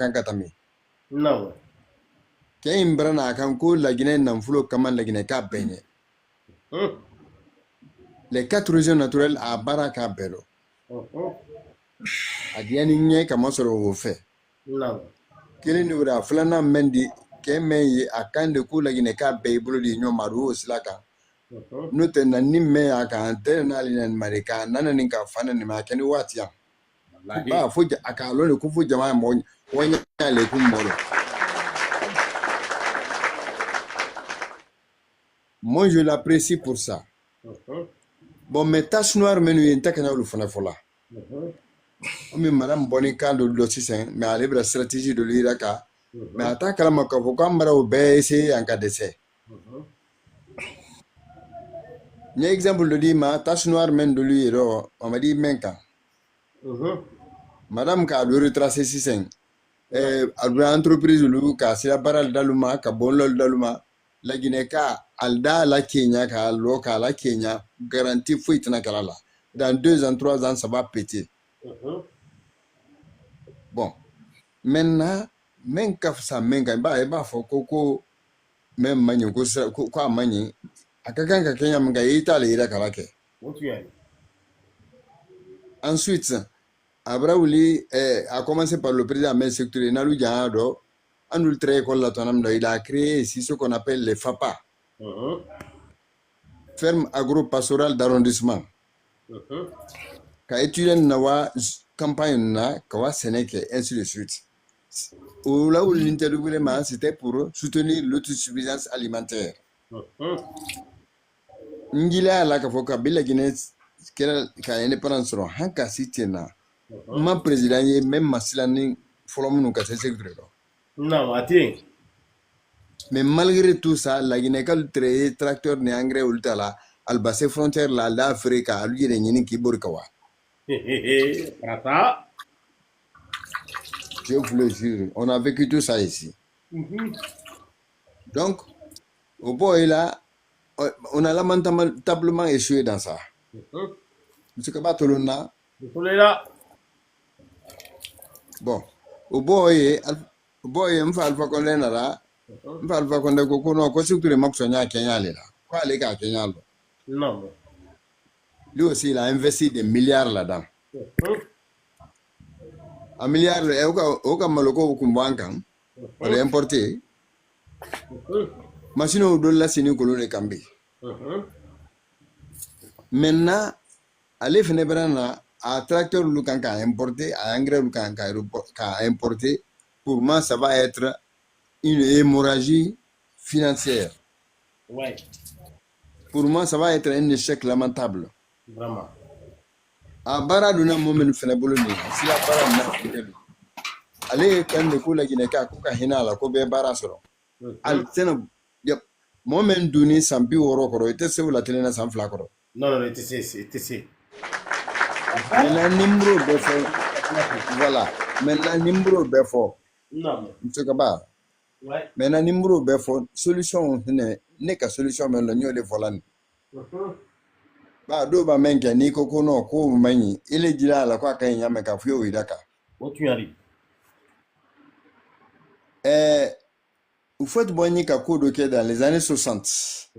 kankatami. Non. Ke imbrana kan ko lagine namfulo kaman lagine ka benye. Les 4 régions naturelles à Baraka Belo. A diani nye kama soro wo fe. Non. Kele ni wura flana mendi ke meye akande ku lagine ka be bolo di nyo maru silaka. No te na nimme aka ante na ali nan marika nana ninka fana ni ma keni watia. Ba fuja aka lo ku fuja ma mo wonya le ku moro. Moi je l'apprécie pour ça. Bon, mais tache noire menu yenta kana lu fana fola. Omi madame Bonika de l'Occitane, mais à la stratégie de l'Iraka, mais attaque la makavo kamara au BC en cas d'essai. Un exemple de dit ma tache noire men de lui on m'a dit menka. Madame ka le retracé 6 à entreprise lu ka sila baral daluma ka bonlol daluma la Guinée-Ka alda la Kenya ka loka la Kenya garantie fuite na kalala. Dans 2 ans 3 ans ça va péter. Bon, maintenant, même quand ça menga ba fo koko même manyo ko kwa manyi akakanga Kenya mga ita le ira kalake. Ensuite, Abraouli a commencé par le président mais secteur nalu jado anul très école la tonam il a créé ici ce qu'on appelle les FAPA. Ferme agro-pastorale d'arrondissement. Ka étudiant nawa campagne na kawa Sénégal ainsi de suite. Là où l'interview c'était pour soutenir l'autosuffisance alimentaire. Ngila la ka foka bila Guinée ka indépendance ro hanka sitena. Ma président ye même masilani folomunu ka secteur. Non, attends. Mais malgré tout ça, la Guinée ka le tracteur ne engrais ultala albase frontière la l'Afrique a lui nyini ki borkawa. Je vous le jure, on a vécu tout ça ici. Donc, au bout là, on a lamentablement échoué dans ça. Monsieur Kabatolona. Bon, au bout, mfa alpha konde nara, mfa alpha konde kokono ko surtout les maksonya Kenya là. Quoi les gars Kenya là? Non. Lui aussi il a investi des milliards là-dedans. Un milliard, oka maloko kumbanka, on l'a importé. Machine au dollar c'est une colonne cambi. Maintenant, allez fenêtre à tracteur lukanka importé, à engrais lukanka importé. Pour moi, ça va être une hémorragie financière. Ouais. Pour moi, ça va être un échec lamentable. Vraiment. A bara duna moment fene boloni si la bara na fidelu ale kan de ko la Guinée-Ka ko ka hina la ko be bara soro al tena yep moment duni sambi woro koro ite se wala tele na sam fla koro Non, c'est. maintenant numéro de fo voilà maintenant numéro be fo Non. monsieur Kaba Ouais. maintenant numéro be fo solution ne ka solution men la nyole volane ba do ba menke ni koko no ko manyi ile jila la kwa kan yame ka fuyo widaka Où tu arrives? Au fait Boigny Kako dans les années 60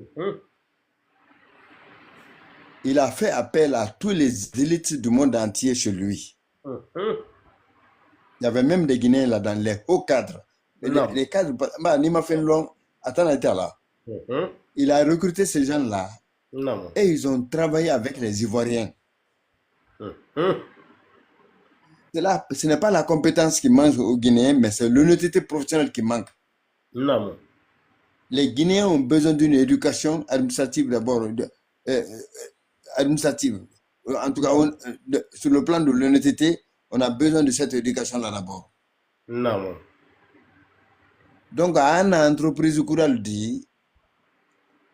il a fait appel à tous les élites du monde entier chez lui. Il y avait même des Guinéens là dans les hauts cadres. Les cadres, bah, ni m'a fait long, attends, là. Il a recruté ces gens-là et ils ont travaillé avec les Ivoiriens. Ce n'est pas la compétence qui manque aux Guinéens, mais c'est l'honnêteté professionnelle qui manque. Non. Les Guinéens ont besoin d'une éducation administrative d'abord. Administrative. En tout cas, sur le plan de l'honnêteté, on a besoin de cette éducation-là d'abord. Non. Donc, à une entreprise courale dit,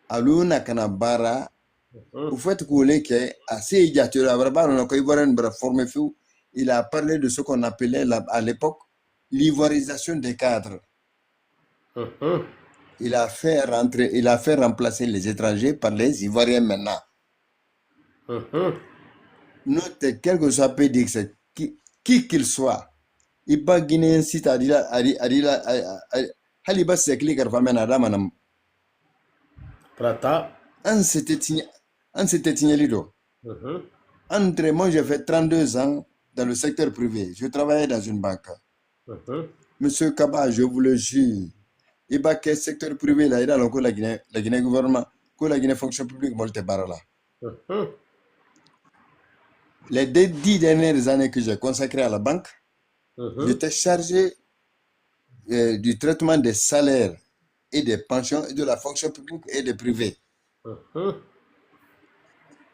à l'una kanabara, au fait que assez il a parlé de ce qu'on appelait à l'époque l'ivoirisation des cadres. Il a fait remplacer les étrangers par les Ivoiriens maintenant. Note, quel que soit pays, qui qu'il soit, Il va Guinéen site à dire Haliba Sekli Karfamena Ramanam. Prata. Un c'était Lido. Entre moi, j'ai fait 32 ans dans le secteur privé. Je travaillais dans une banque. Monsieur Kaba, je vous le jure, il va quel secteur privé là, il a encore la Guinée gouvernement, que la Guinée fonction publique, molte barre là. Les 10 dernières années que j'ai consacrées à la banque, j'étais chargé du traitement des salaires et des pensions et de la fonction publique et des privés.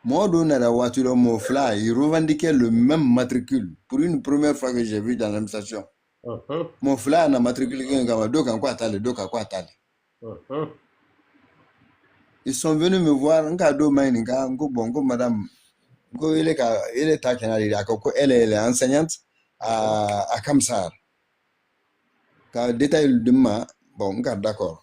Moi, il revendiquait le même matricule pour une première fois que j'ai vu dans l'administration. Mon frère a matriculé ils sont venus me voir, madame, elle est enseignante à Kamsar. Quand détail de ma, bon, d'accord.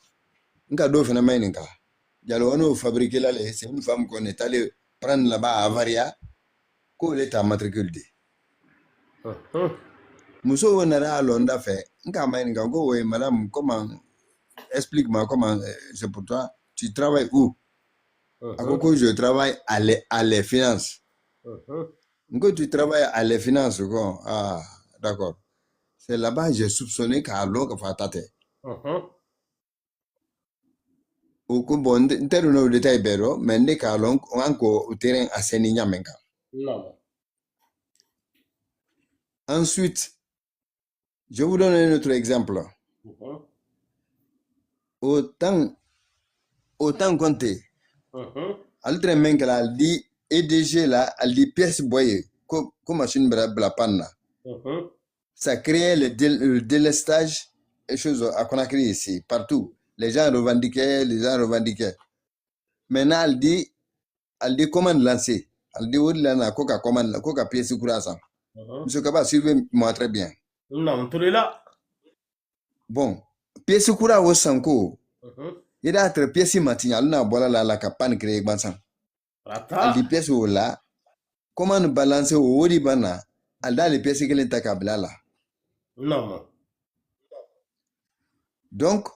On fabriqué là, c'est une femme qu'on est allé prendre là-bas à Varia, qu'on est à matriculer. Muso Wanara à Londres fait, madame, comment, explique-moi comment c'est pour toi, tu travailles où? À quoi je travaille à les finances. Quand tu travailles à les finances, quoi? Ah, d'accord. C'est là-bas que j'ai soupçonné qu'à l'eau, qu'il faut tâter. Au coup, bon, terme de détail, mais n'est qu'à l'eau, on a encore au terrain à Sénigamenka. Ensuite, je vous donne un autre exemple. Autant compter. Altre Menkala, elle dit EDG là, elle dit pièce boyée, comme machine blapanna. Ça crée le délestage et choses à Conakry ici, partout. Les gens revendiquaient. Maintenant, elle dit comment lancer. Elle dit où là, coca pièce courassa. Monsieur Kaba, suivez-moi très bien. Non, tout est là. Bon, pièce courassa au sanko. Il y a des pièces matinales, on a boire la capane créée bansan. Elle dit pièce au là. Comment nous balancer au Wodibana, elle a les pièces qui sont à là. Non. Donc,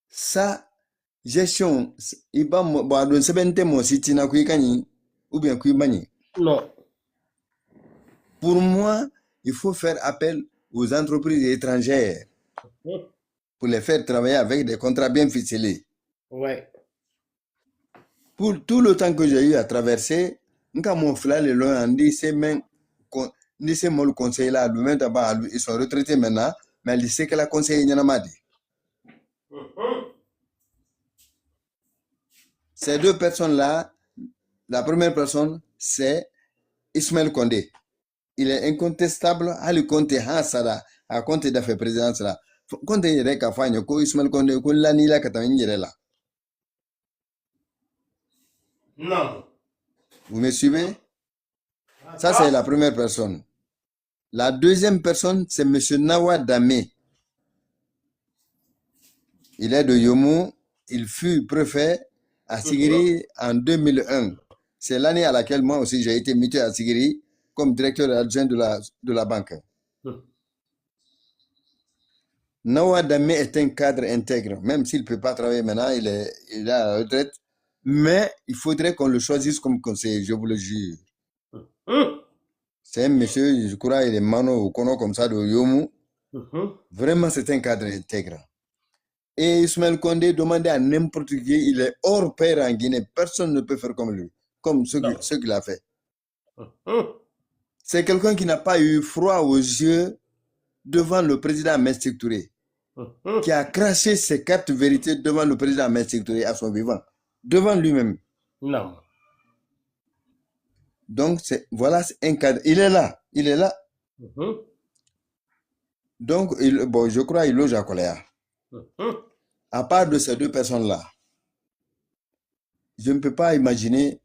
ça, gestion, il va me dire mon site ou bien Kuimani. Non. Pour moi, il faut faire appel aux entreprises étrangères pour les faire travailler avec des contrats bien ficelés. Ouais. Pour tout le temps que j'ai eu à traverser, quand mon frère le long dit c'est même ni c'est mon conseil là, lui-même d'abord, ils sont retraités maintenant, mais il sait que la conseil n'y en a pas dit. Ces deux personnes-là, la première personne, c'est Ismaël Condé. Il est incontestable à le compter Hansada, à compter d'affaires présidence là. Compter il est Fagno, ko Ismaël Condé, ko l'anila katamini là. Non. Vous me suivez? Ça, c'est la première personne. La deuxième personne, c'est M. Nawa Dame. Il est de Yomu. Il fut préfet à Sigiri en 2001. C'est l'année à laquelle moi aussi j'ai été muté à Sigiri comme directeur adjoint de la banque. Nawa Dame est un cadre intègre, même s'il ne peut pas travailler maintenant, il est à la retraite. Mais il faudrait qu'on le choisisse comme conseiller, je vous le jure. C'est un monsieur, je crois, il est mano ou kono comme ça de Yomu. Vraiment, c'est un cadre intègre. Et Ismaël Condé demandait à n'importe qui, il est hors pair en Guinée. Personne ne peut faire comme lui, comme ce qu'il a fait. C'est quelqu'un qui n'a pas eu froid aux yeux devant le président Mestik Touré, qui a craché ses 4 vérités devant le président Mestik Touré à son vivant, devant lui-même. Non. Donc, voilà un cadre. Il est là. Donc, bon, je crois qu'il loge à Koléa. À part de ces deux personnes-là, je ne peux pas imaginer,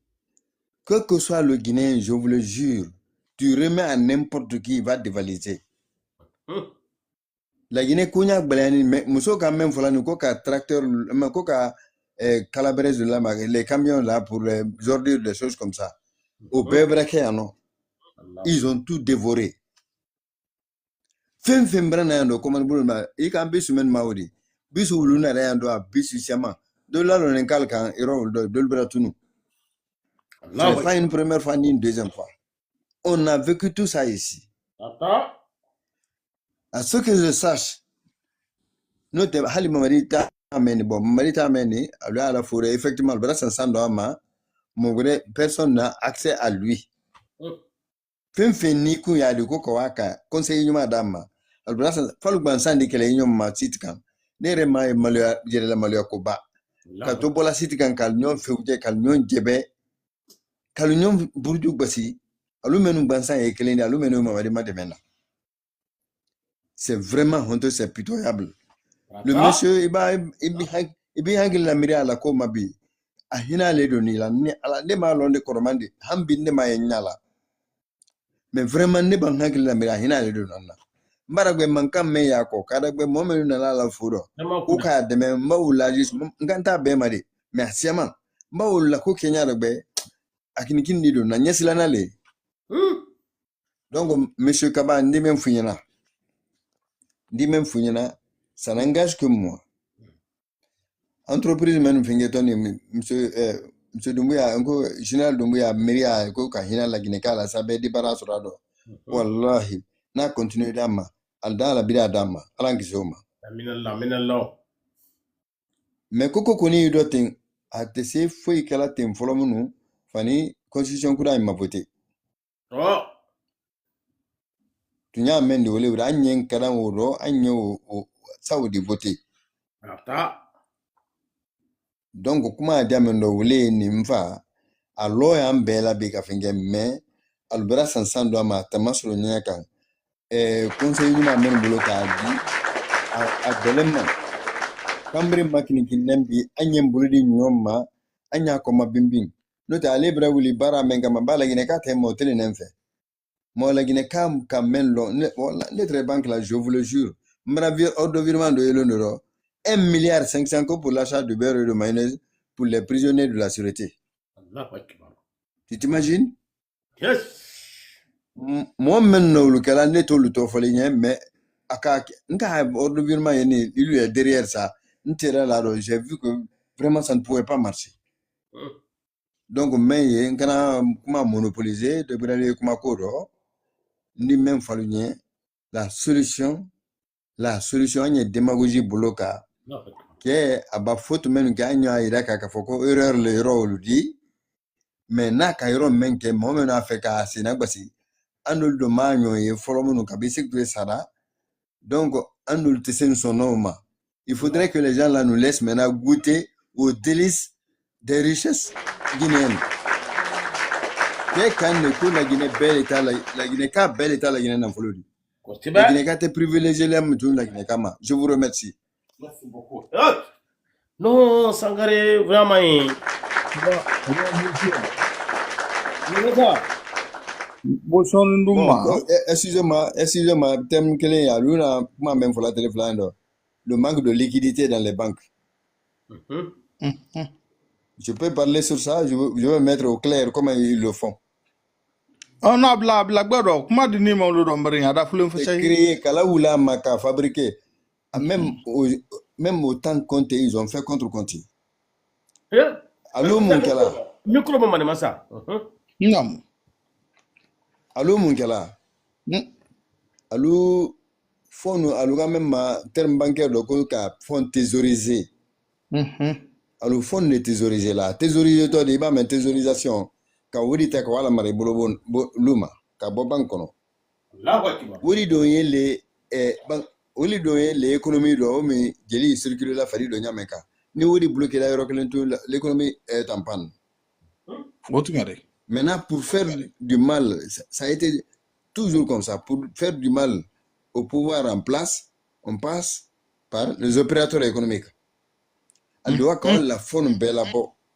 quel que soit le Guinéen, je vous le jure, tu remets à n'importe qui, il va dévaliser. La Guinée, mais Mousso quand même, il faut qu'un tracteur, calabrese de là, les camions là pour les ordures, des choses comme ça. Au Bébraké, non. Ils ont tout dévoré. Fem brana yando comment bulma e kan bisu men maudi bisu luna yando a bisu siama de là on enkal kan iro de bratunu. C'est pas une première fois ni une deuxième fois. On a vécu tout ça ici. À ce que je sache, notre hali mamarita ameni bon mamarita ameni à la forêt effectivement le bras ensemble ama mon vrai personne n'a accès à lui. Feni ku ya de ko waka conseil nyuma dama le bras falu bansandi kele nyoma sitkan nere mai malya jere la malya ko ba ka to bola sitkan kal nyon fewje kal nyon jebe kal nyon burju basi alu menu bansan e kele ni alu menu mamari mademena. C'est vraiment honteux, c'est pitoyable. Le monsieur, il hangil la miri ala ko mabi. Ahina le doni la ni ala ne ma londe koromandi hambi ne ma yenyala. Mais vraiment ne ban hangil la miri ahina le doni na. Mbaragwe mankam me yako kadagwe momenu na la furo. Uka de me maula jis nganta be mari. Mais siama maula ko Kenya ragbe akinikin ni do na nyesila na le. Donc monsieur Kaba ndi même funyana. Dit même Founyana, ça n'engage que moi. Entreprise même Fingeton, monsieur Doumbouya, général Doumbouya, Meria, Kahina, la Guinée, la Sabé, débarrasse Rado. Wallahi, n'a continué d'ama, Alda la Bida Dama, Alankisoma. Mais Coco Koni Dotin, a tessé fouille qu'elle a tem folomunu, Fanny, constitution Kouda m'a voté. Oh! Tu n'as même de voler Ranyen Karamuro, Agno, Saudi voté. Donc, comment diamendo voler nimfa, a loya bela bika finger me, albera sansan do ma tamasro nyaka, conseil du mamen boloka a belema. Cambre makini kinembi, Agnem bulidi nyoma, Anya koma bimbing. Nota alebra wuli bara menga mabala gineka temo telenenfe. Moi, la Guinée, quand même, lettre banque là, je vous le jure, m'ravir hors de virement de l'euro, 1,5 milliard pour l'achat de beurre et de mayonnaise pour les prisonniers de la sûreté. Tu t'imagines? Yes. Moi, maintenant, le calendrier, tout le temps, mais hors de virement, il est derrière ça. J'ai vu que vraiment ça ne pouvait pas marcher. Donc, mais il y a un monopolisé, de brader comme un coro. Ni même fallu la solution est démagogie boloka que aba faute même gagne à iraka ka foko erreur le rôle dit mais na ka iro men ke mo men afeka sinagbasi anul do manyo e folomo ka bisik de sara donc anul tesen son nom. Il faudrait que les gens là nous laissent maintenant goûter aux délices des richesses guinéennes. Quand la Guinée belle état la Guinée ka belle état la Guinée n'enfolodi. La Guinée ka te privilégié la Guinée kama. Je vous remercie. Merci beaucoup. Non, Sangaré vraiment. Bon, excusez-moi, thème que les aluna moi même pour la téléphone le manque de liquidité dans les banques. Je peux parler sur ça, je vais mettre au clair comment ils le font. On a blague, comment dire mon nom c'est créé Kalaoula Maka fabriqué. Même autant compté, ils ont fait contre-compté. Allô mon kala. Micro maman massa. Non. Allô mon kala. Allô fond allô même terme bancaire de quoi fond thésaurisé. Allô fond de thésaurisé là. Thésaurisé toi débat mais thésaurisation. Ka wuri ta wala mare bolo luma ka bo bankono wuri do yele wuri do yele économie do mais jeli circuler la fari do nyameka ni wuri bloquer la eurokelento l'économie est en panne. Maintenant pour faire du mal ça a été toujours comme ça, pour faire du mal au pouvoir en place on passe par les opérateurs économiques. Elle doit quand la faune belle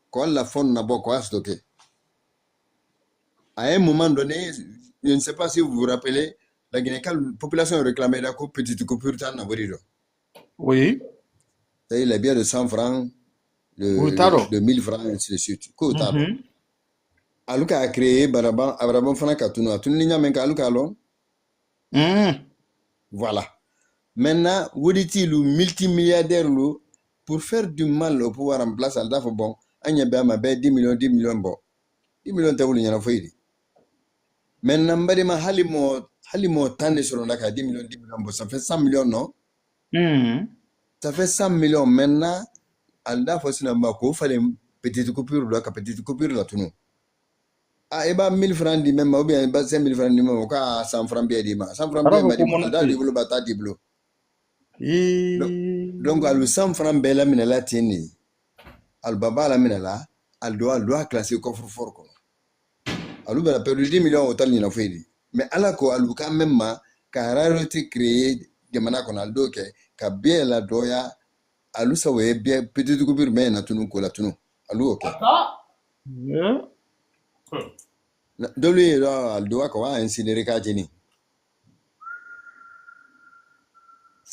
quand la faune n'a pas quoi stocker. À un moment donné, je ne sais pas si vous vous rappelez, la population réclamait la petite coupure dans le Oui. C'est les biens de 100 francs, de 1000 francs, et ainsi de suite. Aluka a créé Abrabam Fana Katuna. Tu n'as même qu'Aluka alors. Voilà. Maintenant, vous dites le multimilliardaire pour faire du mal au pouvoir en place, il faut bon, il y a 10 millions bon. 10 millions de euros, maintenant, halimo tande sur la 10 millions, bon, ça fait 100 millions, non? Ça fait 100 millions. Maintenant, il faut faire une petite coupure, là, tout nous. Ah, et 1000 francs di même, ou bien 5000 francs di même, ou 100 francs bien di même. 100 francs bien di même, t'as dit boulot, bata di boulot. Donc, à 100 francs bien la mine la tieni, al baba la mine la, al doit classer coffre fort quoi. Alu a perdu 10 millions au tal ni na fait. Mais ala ko alu quand même ma, car rarité créé, gemana kon al do ke, ka bien la doya, alu sa we bien petite coupure bien na tunu ko la tunu. Alu ok. Dolu al doa ko wa incinéré ka jeni.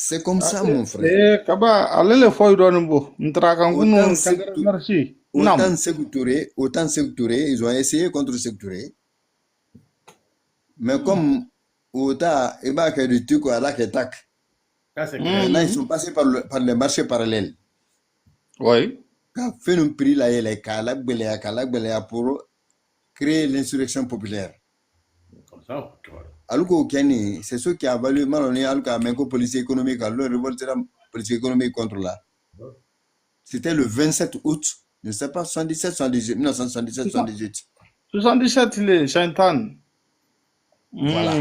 C'est comme ça, mon frère. Kaba, allez fois d'onbo, autant sectouré, ils ont essayé contre sectouré. Mais comme autant, il va que du truc à la tac. Maintenant, ils sont passés par les marchés parallèles. Oui. Quand fait un prix là, il est calak pour créer l'insurrection populaire. Comme ça. Alors Kenny, c'est ce qui a valu malhonnête alors qu'à la police économique, alors le révolte police économique contre là. C'était le 27 août, je ne sais pas, 77, 78, 1977, 78. 77, il est Chantan. Voilà.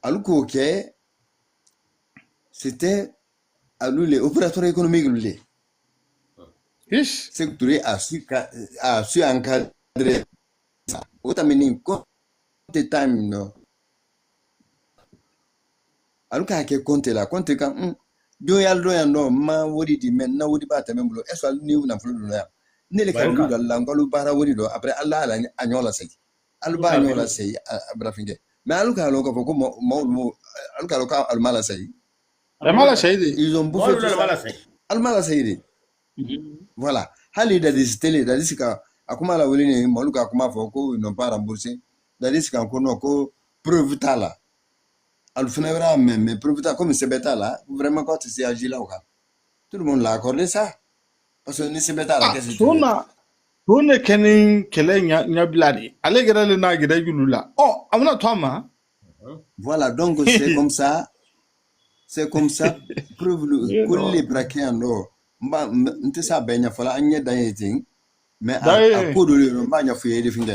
Alors c'était les opérateurs économiques. Secteur a su encadrer ça. Autant time no aluka ke compte la compte kan do yaldo no ma wodi di men na wodi ba ta men blo eso ni na fulu la ne le kan do la ngolu bara wodi do après Allah ala anyola sey alba anyola sey abrafinge mais aluka lo ko mo aluka lo ka almala sey ils ont bouffé tout ça almala sey voilà hali da télé da disika akuma la woli ni mo aluka akuma fo ko non pas remboursé c'est qu'on connaît que preuve là. Al final, mais preuve comme c'est bêta là, vraiment quand c'est agi là, tout le monde l'a accordé ça. Parce que c'est bêta là. On est Kenya bladi. Allez, le nagre là. Oh, amna toi voilà, donc c'est comme ça. C'est comme ça. Preuve le les braquer en or. M'te ça ben fala anya dayeting. Mais à coup de le m'a fait des fins.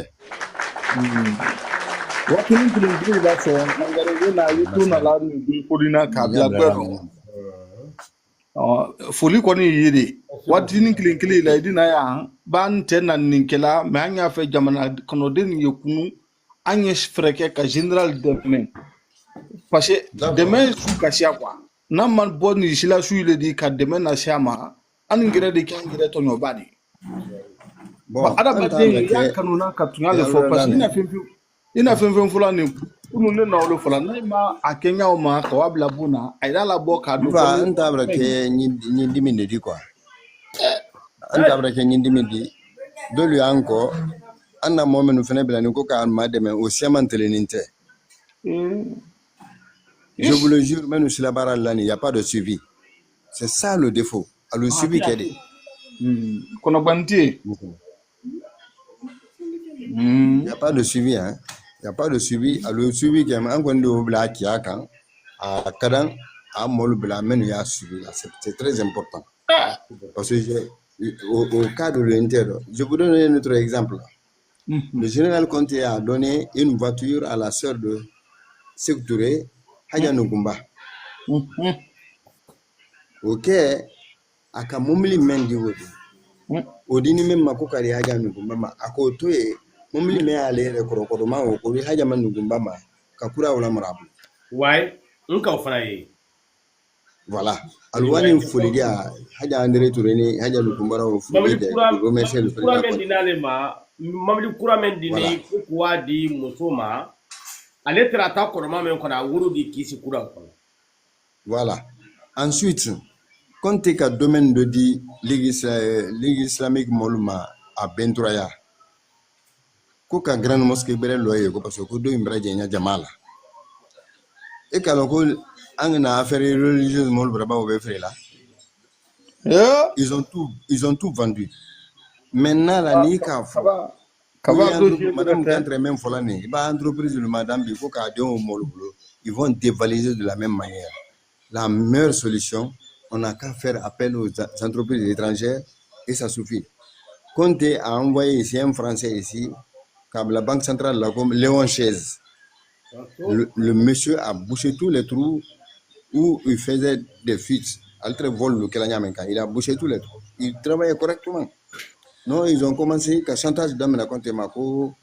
What you do that so na you do na la ni podina ka bia gbero foli ko ni yiri what you clean la di na ya ban ten na ninkela me anya fe jamana kono den yekunu anya freke ka general demain parce que demain su ka sia kwa na man boni sila su ile di ka demain na siama an ngire de kan ngire to nyobadi bon ada ba de ya kanuna ka tunyale fo parce ina fenfen fula ni unu ne na olo fula na ma akenya o ma ka wabla buna aida la boka do ba ntabra ke nyindi mindi quoi ntabra ke nyindi mindi do lui anko anna momenu fene bela ni ko ka ma de mais au siamantele ninte je vous le jure même sur la barre là il y a pas de suivi c'est ça le défaut le suivi qu'elle est kono banti il y a pas de suivi hein. Il n'y a pas de suivi. Le suivi qui est en train de black yakan à Kadan à Molbla men y a suivi. C'est très important. Parce que au cas de l'intérieur, je vous donne un autre exemple. Le général Conté a donné une voiture à la sœur de Sékou Touré, Hadja Nugumba. Ok, à Kamumli Mendi Wodi. Odini même Makokari Hadja Nugumba, à côté. Mumli me ale rekoro ma o ko haja man ngumba ma kakura wala marabu why nka ofana yi voilà alwani folidia haja André Touré ni haja lukumbara o fulide o mesel kura men dinale ma mamli kura men dini ko wadi musoma ale trata ko ma men ko na wuru di kisi kura ko voilà ensuite quand tu as domaine de dit ligue islamique moluma à Bentroya ko ka grande mosquée bere loye ko parce que do imbraje nya jamala Et quand on a affaire religieuse, ils ont tout vendu. Maintenant, la Nika, madame Gantre même Folani, entreprise de madame Biko Kadion Molubulo, ils vont dévaliser de la même manière. La meilleure solution, on n'a qu'à faire appel aux entreprises étrangères et ça suffit. Conte a envoyé ici un Français ici, comme la Banque centrale, comme Léon Chaise. Le monsieur a bouché tous les trous où il faisait des fuites. Il a bouché tous les trous. Il travaillait correctement. Non, ils ont commencé qu'à chantage d'âme la compte Mako.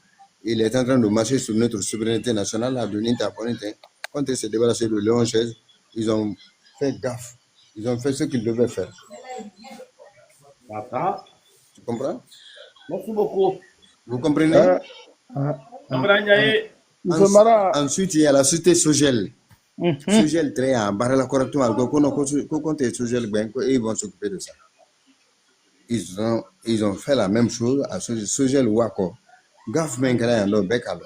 Il est en train de marcher sur notre souveraineté nationale à de l'Interponente. Quand il s'est débarrassé de Léon Chaise, ils ont fait gaffe. Ils ont fait ce qu'ils devaient faire. Tu comprends? Merci beaucoup. Vous comprenez? Ensuite, il y a la société Sogel. Sogel très en barre correctement. Ils vont s'occuper de ça. Ils ont fait la même chose à Sogel Wako. Gaf Menkara and Bekalo.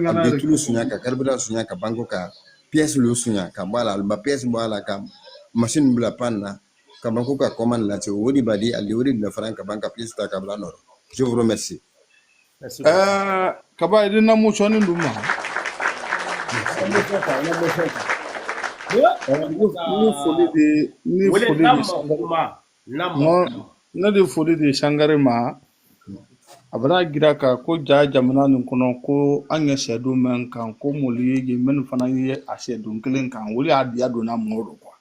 Abdul Sunyaka, Carbura Sunyaka, Bangoka, pièce Lu Sunyaka, Bala, pièce Bala Kam, machine Blapana, Kabankoka commande là, tu Woody Badi, Aliori de Franca Banca Pista Cablano. Je vous remercie. Kaba idina mucho ni nduma. Ni foli de Shangare ma abara gira ka ko jamana nin kono ko anya shedu men kan ko moli ye men fana ye asedu kelen kan woli adiya dona modo kwa.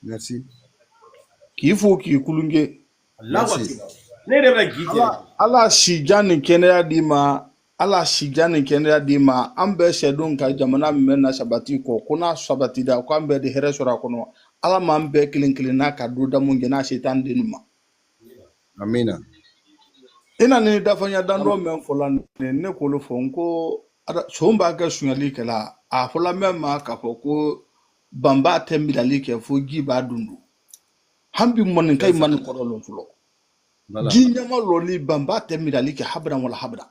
Merci. Ki fo ki kulunge. Allah shijani kenya dima ala shijani kenya dima ambe shedu ka jamana men na sabati ko kuna sabati da ko ambe de here sura kono ala ma ambe kelen na ka do da mun gena shetan dinuma. Amina. Ina ne dafanya dando men fola ne ko lo fonko ada somba ga sunyali kala a fola memma ka ko bamba tembidali ke fo giba dundu hambi mon kai man ko lo fulo ginya ma loli bamba tembidali ke habra wala habra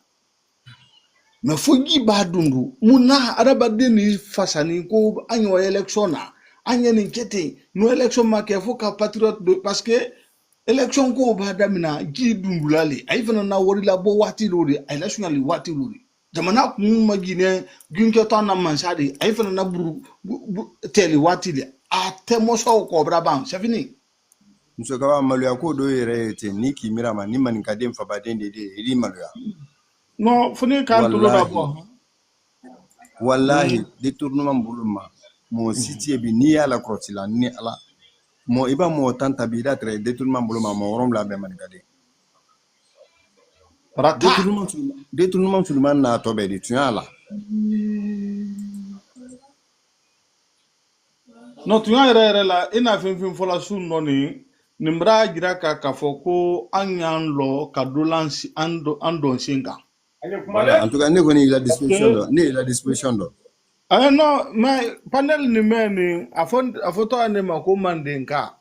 me fo giba dundu muna araba deni fasani ko anyo electiona anya ni kete no election ma ke fo ka patriote parce que election ko ba damina gi dundulale ay fana na wori la bo wati lori ay nationally wati lori jamana kun magine ginke to na mansade ay fana na buru tele wati le a temo so ko braban c'est fini muso ka maluya ko do yere te ni ki mirama ni man ka dem fa ba den de ri maluya no fini kan to da bo wallahi détournement buluma mo siti bi ni ala krotila ni ala mo iba mo tanta bi da tre détournement buluma mo rom la be man kade détournement sulman na to be di tuala no tuya ere la ina fin fola sun no ni nimbra gira ka foko anyan lo ka dolansi andon singa en tout cas ne koni la disposition do no mais panel ni meni afoto ane mako mandenka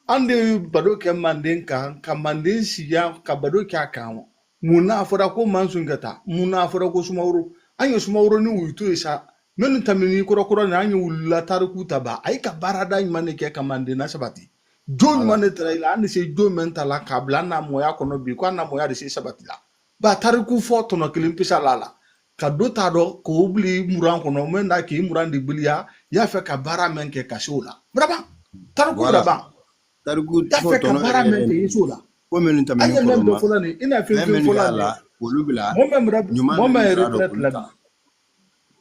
ande bado ke mandenka ka mandensi ya ka bado ke akawo muna afora ko mansungata muna afora ko sumawro anyo sumawro ni wuito isa men tamini koro na anyo wula tariku taba ay ka barada mane ke ka mandena sabati jon mane traila ande se jon mentala ka blana moya kono bi ko na moya de se sabati la ba tariku foto no kilimpisa lala ka do ta do ko ubli muran kono men da ki muran di bilia ya fe ka bara men ke kasola braba tariku braba tariku ya fe ka bara men ke isola ko men tamani ko men do fulani ina fi fulani wolubila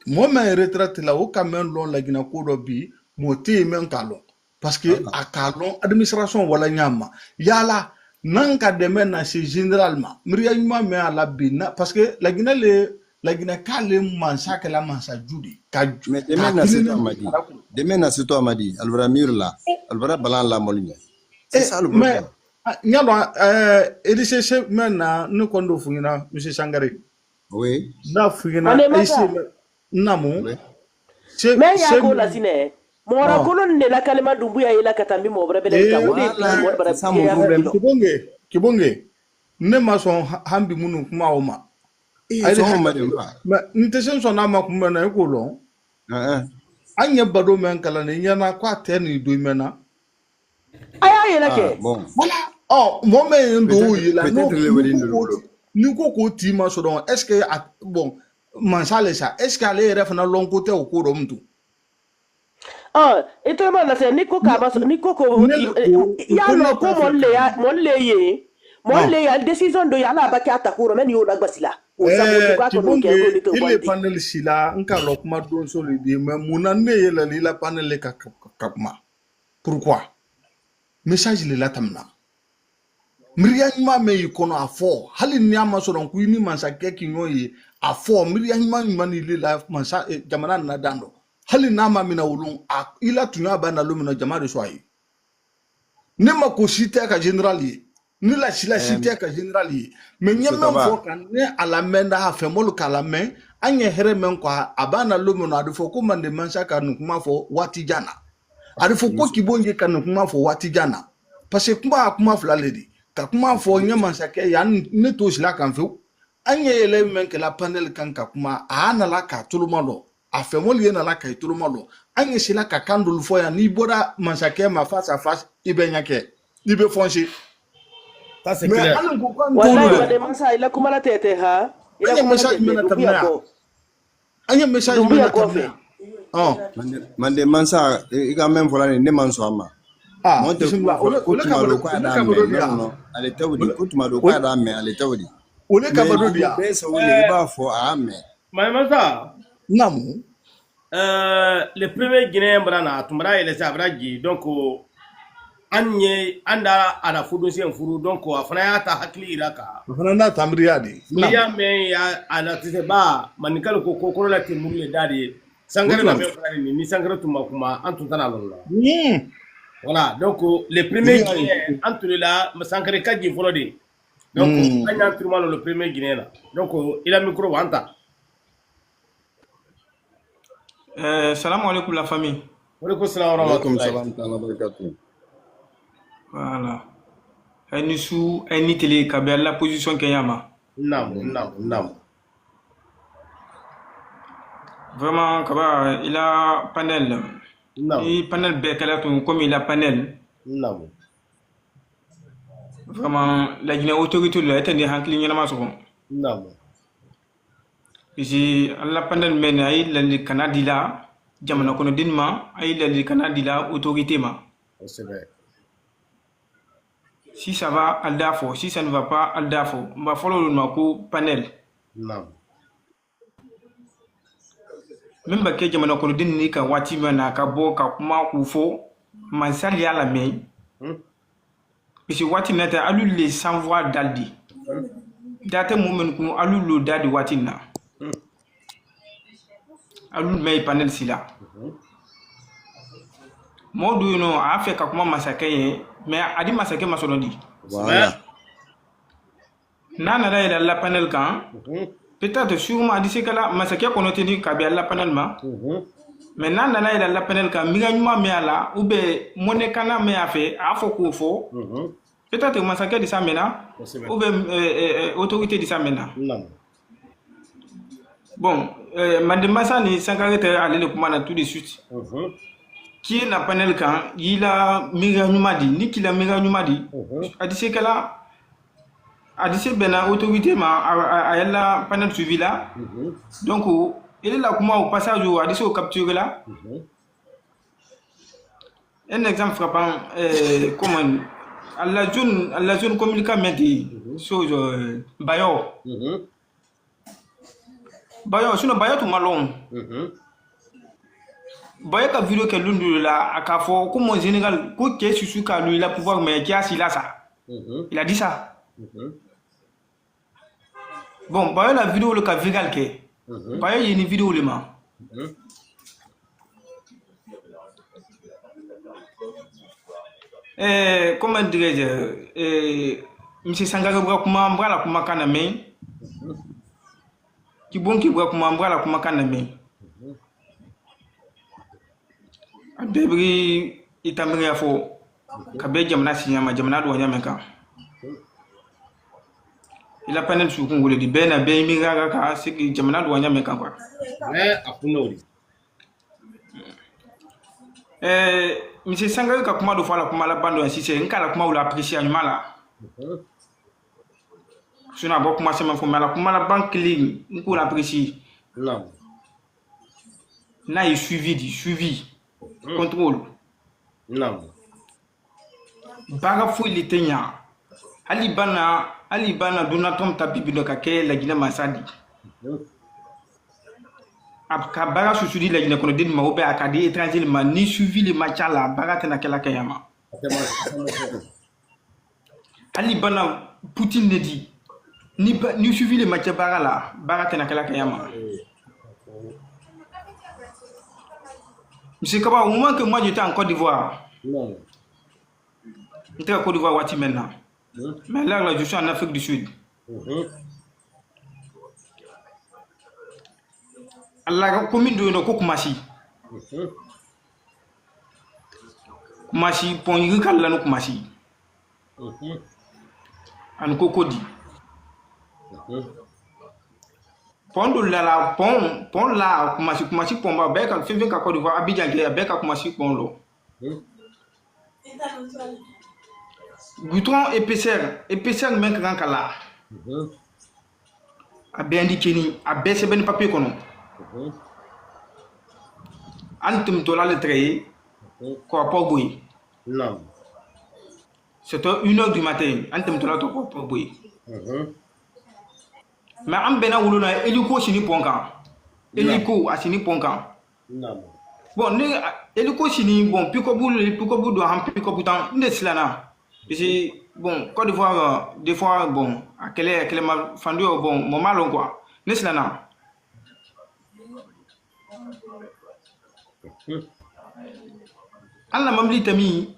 mo men retraite la o ka men lon la gina ko do bi mo te men kalo parce que a kalon administration wala nyama yala nan ka de men na c'est généralement mriya nyuma me ala bina parce que la gina kale mansa kala mansa judi ka mais demain na c'est toi amadi alvara mirla alvara balan la molinya c'est ça le problème nyalo edise men na ne kondo fungina monsieur Sangare oui na fungina ici namo c'est mais ya ko la sine mora kolon ne la kalima dumbu ya ila katambi mo bra bele ka wodi kibonge ne ma son hambi munu kuma o ma so ma de ma ntesen so na ma kuma na ko lo anya bado men kala ne yana kwa teni do mena aya yela ke bon voilà oh mo me ndo yela no peut-être ni ko ti ma so don est-ce que bon man sale ça est-ce que aller ref na long côté o ko do mtu ito ma na se ni ko ka ba ni ko ya no ko mon le ya décision do ya la ba ka ta ko men yo la gbasila o sa mo ko ko no ke ko ni to il est panel sila nka lo kuma don so le di mais munande yela li la panel ka kapma pourquoi message le latamna mirianyima me ikono afo hali nyama so don ku ni mansa keki nyoyi afo mirianyima mani le la mansa jamana na dando hali nama mina ulun ila tunya bana lumina jama de soyi ne ma ko site ka generali ni la sila site ka generali me nyama fo kan ne ala menda ha femol kala men anye here men ko abana lumina adu fo ko mande mansa ka nu kuma fo wati jana adu fo ko kibonje kan kuma fo wati jana parce que kuma fla ledi ka kuma fo nyama sake ya ne to sila kan fe anye ele men ke la panel kan ka kuma ana la ka tulumalo afemol yena la kay tulumalo anye sila ka kandul fo ya ni boda mansake ma face à face ibenyake ibe fonchi ça c'est clair wallahi de mansa ila kuma la tete ha ila kuma message mena tamna anye message mena tamna mande mansa iga même voilà ne manso ama monte kutuma do kwa da no ale tawdi kutuma do kwa da me ale tawdi ole ka bado dia besa wole ba fo ame mansa namu le premier Guinéen brana tumra ele sabraji donc anda ala fudosi furu donc afana ya ta hakli iraka afana na tamriyadi ya me ya ala tise ba manikal ko la timule dadi sangare na me frère ni sangare tuma kuma antu tana lalla voilà donc le premier Guinéen antu la sangare kaji folodi donc anya turmalo le premier Guinéen là donc il a micro wanta. Salam alaikum la famille. Wa salam wa barakatuh. Voilà. Eni sou eni télé kabel la position kenyama. Non. Vraiment kaba il a panel. Non. Il panel bekala comme il a panel. Non. Vraiment la Guinée autorité là était des hankli nyama so. Non. Ici la panel men ay le Canada jamana kono dinma ay le Canada autorité ma. C'est vrai. Si ça va al dafo, si ça ne va pas al dafo, on va follow le mako panel. Non. Même ba ke jamana kono din ni ka wati mana ka bo ka kuma ku fo man sali ala me. Ici wati nata alu les sans voix daldi. Date moment ku alu lo dadi wati na. Alu me panel sila. Modu no a fait ka kuma masake mais adi masake masonondi. Voilà. Nana da la panel kan. Peut-être sûrement adi se kala masake kono teni ka bi la panel ma. Mais nana da la panel kan miga nyuma me ala ou be moné kana me a fait a fo ko fo. Peut-être masake di sa mena ou be autorité di sa mena. Non. Bon, Mandemasa ni sankarete allé kuma na tout de suite. Qui est na panel kan il a miga nyumadi ni kila miga nyumadi adise kala adise bena autorité ma a la panel suivi là. Donc il est là kuma au passage où adise au capture là. Un exemple frappant comment à la zone communication chose Bayo. Bayo sinon Bayo tout malon. Bayo ka vidéo que l'un là à Kafo comme au Sénégal ko ke susu ka lui la pouvoir mais qui a si là ça. Il a dit ça. Bon Bayo la vidéo le ka viral ke. Bayo il y a une vidéo le ma. Comment dirais-je monsieur Sangare bra kuma mbala kuma kana men. Ki bon ki bra kuma mbala kuma kana men. Debri itamri afo kabe jamna sinyama jamna do nyama kan. Ila panel su kun wole di bena be mi gaga ka sigi jamna do nyama kan kwa. Akunori. Monsieur Sangare ka kuma do fala kuma la bando si c'est nkala kuma ou la apprécier animala. Suna bo kuma sema kuma la banque ligne nko la apprécier. Non. Na yi suivi. Contrôle. Non. Baga fo il tenya. Ali bana dona tom tapibi do ka ke la gina masadi. Ka baga susudi la gina kono din ma obe akadi étranger ma ni suivi le match la baga tena kala kayama. Ali bana Poutine ne dit ni suivi le match baga la baga tena kala kayama. Monsieur Kaba, au moment que moi j'étais en Côte d'Ivoire. Non. J'étais en Côte d'Ivoire Wati maintenant. Mais là je suis en Afrique du Sud. La commune de Kumasi. Kumasi, pont Yurikal la Kumasi. En Cocody. Pont la pont la Kumasi pont ba beka fin ka Côte d'Ivoire Abidjan ke beka Kumasi pont lo. Goutron épaisseur men grand kala. A bien indiqué ni a baissé ben papier kono. Antum tola le trait quoi pas boy. Non. C'était 1h du matin, antum tola to quoi pas boy. Mais am bena wulona eliko sini ponkan. Eliko asini ponkan. Non. Bon ne eliko sini bon pikobu do ham pikobu tan ne silana. Et bon Côte d'Ivoire des fois bon à quelle ma fendu bon moment long quoi. Ne silana. Allah mamli tami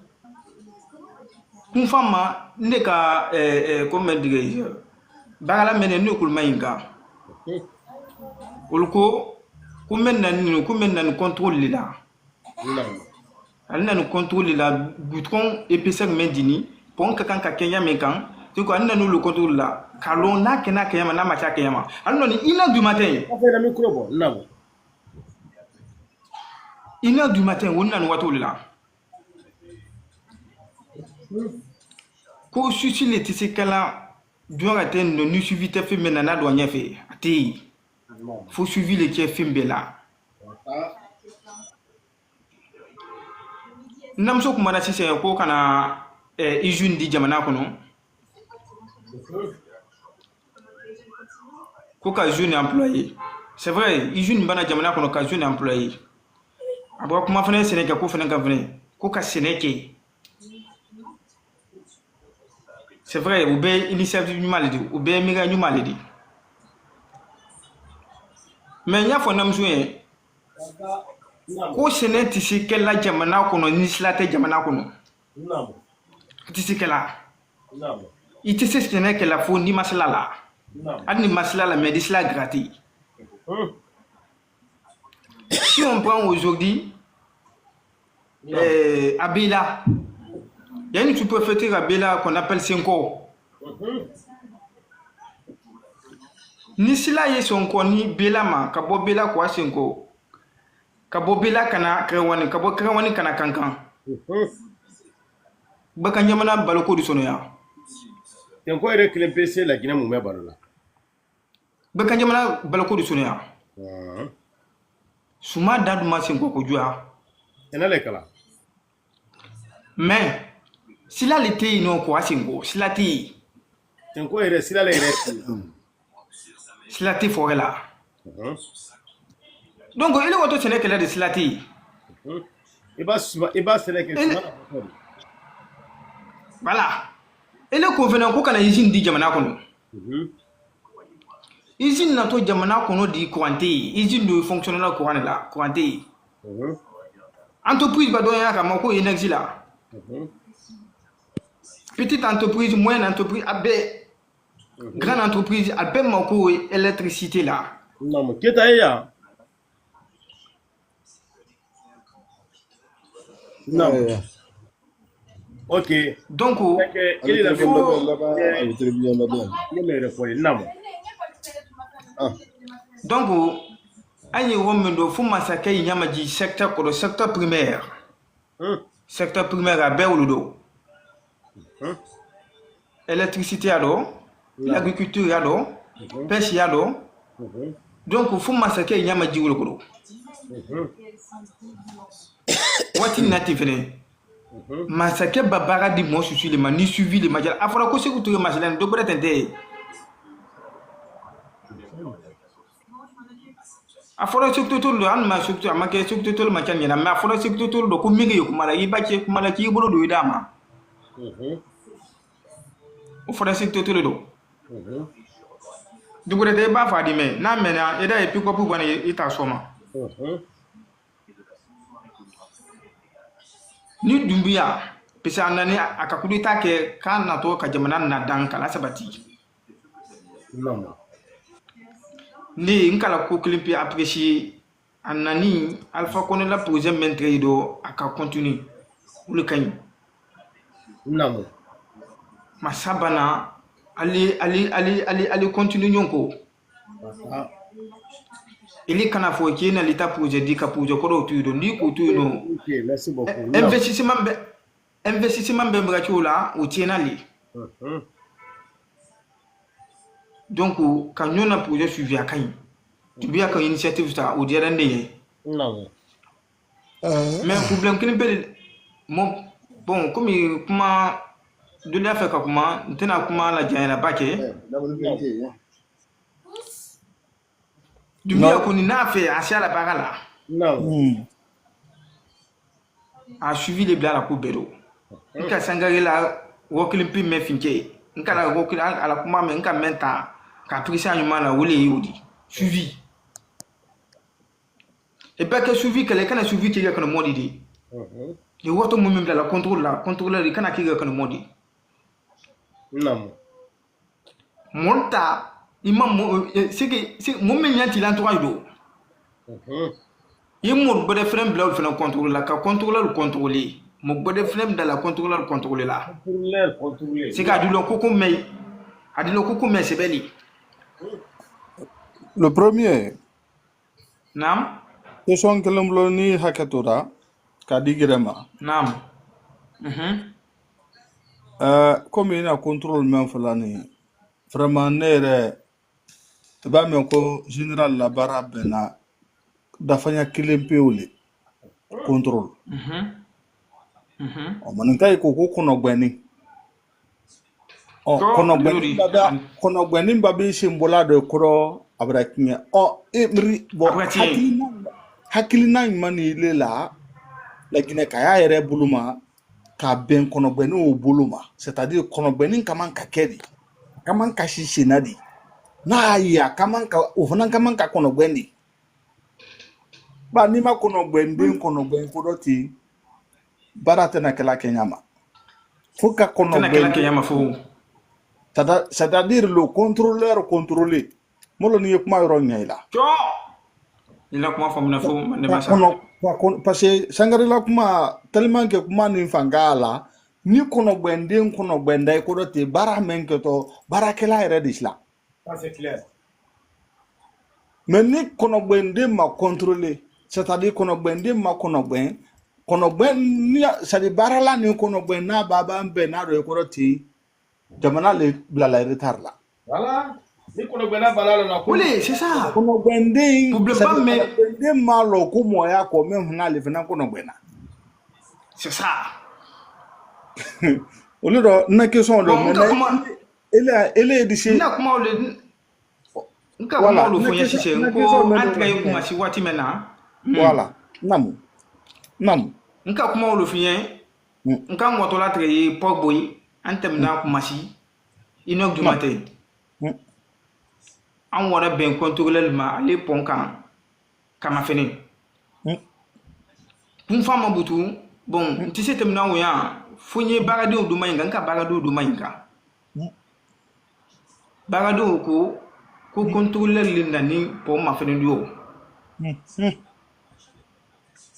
kun fama ne ka comment dire bagala menen ne kul mayinga ulko kumen nan contrôle lila nan contrôle lila goutron épaisseur mendini pon ka kan ka kenya menkan tu ko nan le contrôle la kalon na kena kenya na macha kenya alno ni 1h du matin on fait le micro bon non 1h du matin on nan wato lila ko susi le tisi kala doit atteindre nous suivi te film nana do nya fe ati faut suivi le qui film bela namso kuma na sise ko kana ijun di jamana kono ko ka jeune employé c'est vrai ijun bana jamana kono ka jeune employé abo kuma fane Sénégal ko fane ka vene ko ka Sénégal. C'est vrai, ou bien initiative du maladi, ou bien miga du maladi. Mais il y a un homme joué. Ko sene tisi kella jamana kono ni slate jamana kono. Non. Tisi kella. Non. Iti se sene kella fo ni maslala. Non. Ad ni maslala mais disla gratuit. Si on prend aujourd'hui Abila. Il y a une sous-préfecture à Bela qu'on appelle Senko. Ni sila ye Senko ni Bela ma kabo Bela kwa Senko. Kabo Bela kana krewani kabo krewani kana kankan. Baka nyamana baloko du sonoya. Senko ere klempese la gina mume balola. Baka nyamana baloko du sonoya. Suma dadu ma Senko ko jua. Enale kala. Mais sila l'été non quoi Senko, sila ti. Senko ere sila le ere. Sila ti forêt là. Donc il est auto Sénégal de sila ti. Iba Sénégal. Voilà. Et le convenant ko kana usine di jamana kono. Usine na to jamana kono di Kouanté, usine de fonctionnel ko la Kouanté. Entreprise ba do ya ka mako énergie là. Petite entreprise, moyenne entreprise, grande entreprise, abe mako électricité là. Non, mais qu'est-ce qu'il y a? Non. Ok. Donc, il est donc, aïe, on me doit faut massacrer yamaji secteur pour le secteur primaire. secteur primaire a bɛɛ wolo do électricité a do l'agriculture a do pêche a do donc fo masakɛ ɲama ji wolo kodo waati nati fɛnɛ masakɛ ba baara di mɔɔ susu le ma ni suivi le ma jala a fɔra ko Sékou Touré masalani do bɛrɛ tɛntɛ a fɔra Sékou Touré do an ma Sékou Touré a ma kɛ Sékou Touré ma ca ɲɛna mais a fɔra Sékou Touré do ko min ye kuma la i ba cɛ kuma la k'i bolo do i d'a ma o fɔra Sékou Touré do dugu wɛrɛ tɛ i b'a fɔ a di mɛ n'a mɛnna i da ye pick-up bɔnna i t'a sɔn ma ni Doumbouya parce que a nani a ka coup d'état kɛ k'a natɔ ka jamana nadan k'a lasabati ne n kala ko kelen pe apprécier a nani Alpha Condé la projet maintre do a ka continue olu ka ɲi masabana ali continue ɲɔgɔn ko ili kana fɔ k'i na lita projet di ka projet kɔrɔ tu do ni ko tu no investissement bɛ bɛ cogo la o tiɲɛna le donc ka ɲɔgɔn na projet suivi a ka ɲi Doumbouya ka initiative ta o diyara ne ye mais problème kelen bɛ bon comme kuma duniya fɛ ka kuma n tɛna kuma la janyɛlɛba kɛ Doumbouya kɔni n'a fɛ a se a la baara la a suivi le bila la ko bɛɛ do n ka Sangaré la wɔɔrɔ kelen pe mɛn fincɛ n ka la wɔɔrɔ kelen a la kuma mɛn n ka mɛn ta k'a pirisi a ɲuman na o le ye o di suivi et bɛɛ kɛ suivi kɛlɛ i kana suivi kɛ i ka kanamɔ de ni wɔtɔ mun min bila la contrôleur i kana kɛ i ka kanamɔ de mɔn ta i ma mun min ɲɛ t'i la tɔgɔ ye do i mɔ gbɛdɛ fɛnɛ bila olu fɛnɛ contrôle la ka contrôleur contrôler mɔ gbɛdɛ fɛnɛ bila la contrôleur contrôler la c'est ka dilo koko mɛ a dilo koko mɛ sɛbɛli le premier naam question kelen bolo ni hakɛ tora ka di Girema naam comme ina contrôle men fɔla ni vraiment ne yɛrɛ i b'a mɛn ko général la baara bɛnna dafaɲa kelen pewu le contrôle maninka yi ko kɔnɔgwɛni kɔnɔgwɛni ba bɛ senbola dɔ kɔrɔ a bɛ tiɲɛ emiri bɔn hakilina ɲuman ni ile la laginɛ ka y'a yɛrɛ bolo ma ka bɛn kɔnɔgwɛniw bolo ma c'est-à-dire kɔnɔgwɛni ka man ka kɛ de ka man ka si senna de n'a y'a ye a ka man ka o fana ka man ka kɔnɔgwɛn de ba n'i ma kɔnɔgwɛnden kɔnɔgwɛn ko dɔ ten baara tɛna kɛla kɛɲɛ ma fo ka kɔnɔgwɛn c'est-à-dire le contrôleur contrôlé molo ni ye kuma yɔrɔ ɲɛ i la i la kuma faamuna fo ne ma sa parce que Sangaré la kuma tellement que kuma ni fanga la ni kɔnɔgwɛnden kɔnɔgwɛnda i ko dɔ ten baara min kɛtɔ baarakɛla yɛrɛ de sila c'est clair mais ni kɔnɔgwɛnden ma contrôler c'est-à-dire kɔnɔgwɛnden ma kɔnɔgwɛn ni c'est-à-dire baarala ni kɔnɔgwɛn n'a b'a bɛn n'a dɔ i ko dɔ ten jamana le bilala retard la voilà ni kɔnɔgwɛnna bala la o le c'est ça kɔnɔgwɛnden problème mais kɔnɔgwɛnden ma lɔ ko mɔya kɔ même fana ale fana kɔnɔgwɛnna c'est ça olu dɔ na question dɔ ele ye dise na kuma le nka kuma lo fo yesise nko antra ye kuma si wati mena voilà namu nka kuma lo fiye nka ngoto la tre ye pogboy antem na kuma si inok du matin an wara ben contrôler ma ale ponkan kama fene pun fama butu bon tise temna wo ya fonye bagado do mayinga nka bagado do mayinga bagado ko contrôler linda ni po ma fene dio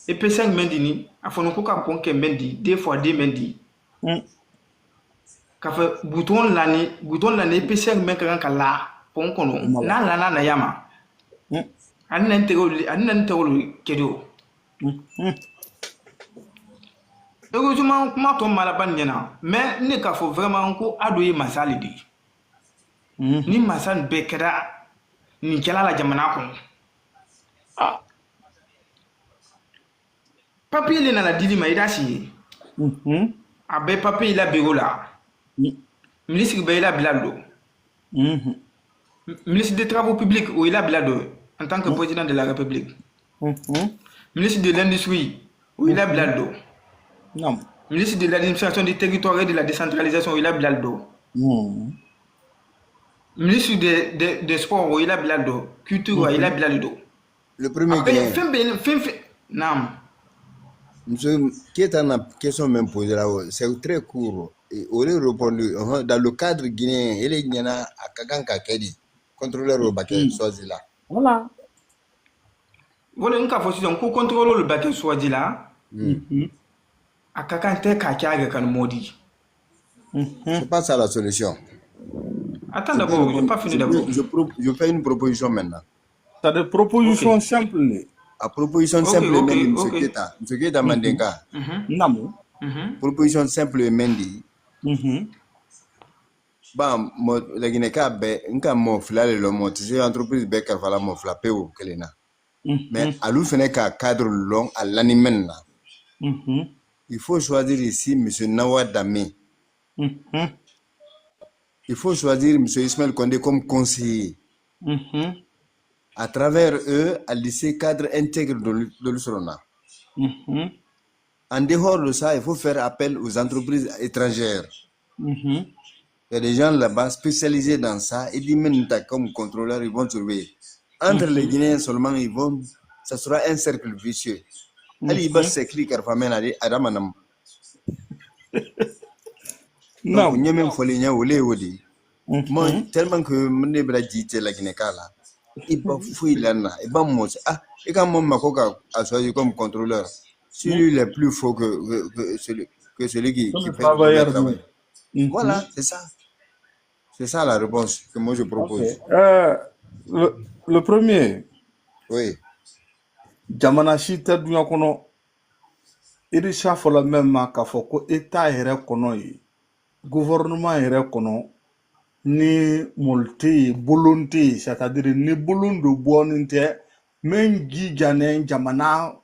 et p5 mendini afono ko ka ponke mendi deux fois deux mendi ka fa bouton lani p5 men kan la pon kono na yama annan tegol kedo heureusement kuma to malaban ɲɛna mais ne k'a fɔ vraiment ko ado ye masa le de ye ni masa nin bɛɛ kɛra nin kɛla la jamana kɔnɔ papier le nana dili ma i da si ye a bɛ papier la bureau la ministre bɛ i labila don ministre des travaux publics o i labila don en tant que président de la république ministre de l'industrie o i labila don ministre de l'administration du territoire et de la décentralisation o i labila don ministre des sports o i labila don culture o i labila don le premier gain Nam. Monsieur, qui est en question même posée là, c'est très court. Et on a répondu dans le cadre guinéen, il y a un Kakanka Kedi, contrôleur au baquet choisi là. Voilà. Voilà une fois qu'on contrôle le baquet choisi là. À Kakante Kakaga kan modi. C'est pas ça la solution. Attends d'abord, je n'ai pas fini d'abord. Je fais une proposition maintenant. T'as des propositions simples. À proposition simple, M. Keta. M. Keta Mandenka. Proposition simple, Mendy. Bon, la Guinée-Ka, un mot flal, le mot, c'est entreprise Becker, voilà, mon flappé ou Kelena. Mais à l'où fait qu'un cadre long à l'animen. Il faut choisir ici M. Nawad Dami. Il faut choisir M. Ismaël Kondé comme conseiller. À travers eux, à lycée cadre intègre de l'Usrona. En dehors de ça, il faut faire appel aux entreprises étrangères. Il y a des gens là-bas spécialisés dans ça. Ils disent même comme contrôleur, ils vont surveiller. Entre les Guinéens seulement, ça sera un cercle vicieux. Ali bas s'écrit Karfamena de Adamanam. Non, il y a même folie, Wodi. Moi, tellement que mon débra dit la Guinée-Kala. Il va fouiller là, il va montrer. Ah, et quand mon Makoka a choisi comme contrôleur, celui il est plus faux que celui qui fait le travail. Voilà, c'est ça. C'est ça la réponse que moi je propose. Le premier. Oui. Jamana Chita Dunyakono. Irisha fola même ka foko État ere kono yi. Gouvernement ere kono. Ni molte volonté, c'est-à-dire ni bolondo boninte men gijane jamana